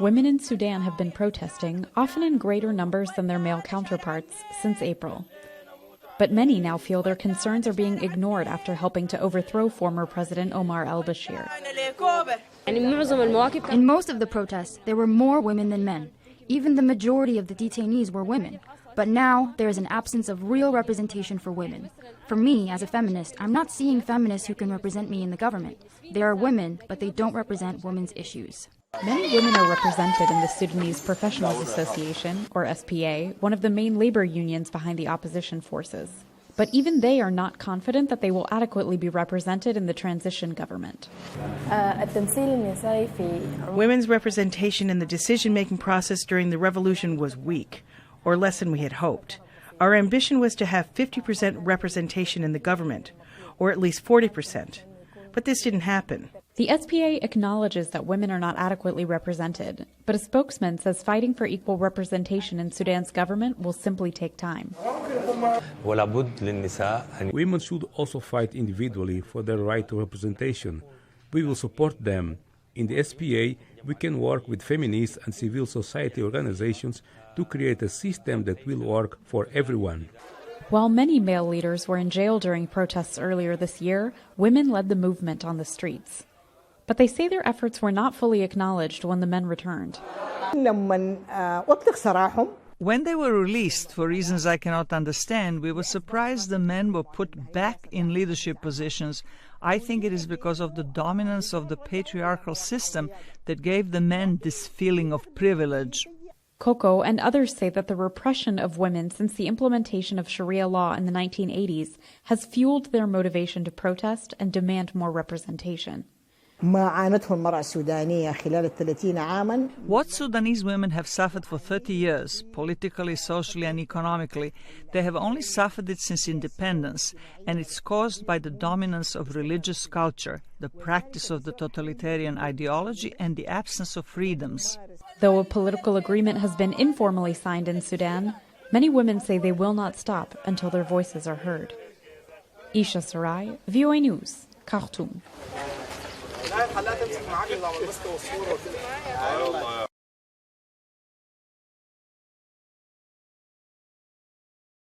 Women in Sudan have been protesting, often in greater numbers than their male counterparts, since April. But many now feel their concerns are being ignored after helping to overthrow former President Omar al-Bashir. In most of the protests, there were more women than men. Even the majority of the detainees were women. But now, there is an absence of real representation for women. For me, as a feminist, I'm not seeing feminists who can represent me in the government. There are women, but they don't represent women's issues. Many women are represented in the Sudanese Professionals Association, or SPA, one of the main labor unions behind the opposition forces. But even they are not confident that they will adequately be represented in the transition government. Women's representation in the decision-making process during the revolution was weak, or less than we had hoped. Our ambition was to have 50% representation in the government, or at least 40%. But this didn't happen. The SPA acknowledges that women are not adequately represented, but a spokesman says fighting for equal representation in Sudan's government will simply take time. Women should also fight individually for their right to representation. We will support them. In the SPA, we can work with feminist and civil society organizations to create a system that will work for everyone. While many male leaders were in jail during protests earlier this year, women led the movement on the streets. But they say their efforts were not fully acknowledged when the men returned. When they were released, for reasons I cannot understand, we were surprised the men were put back in leadership positions. I think it is because of the dominance of the patriarchal system that gave the men this feeling of privilege. Coco and others say that the repression of women since the implementation of Sharia law in the 1980s has fueled their motivation to protest and demand more representation. What Sudanese women have suffered for 30 years, politically, socially and economically, they have only suffered it since independence, and it's caused by the dominance of religious culture, the practice of the totalitarian ideology and the absence of freedoms. Though a political agreement has been informally signed in Sudan, many women say they will not stop until their voices are heard. Esha, Sarai, VOA News, Khartoum.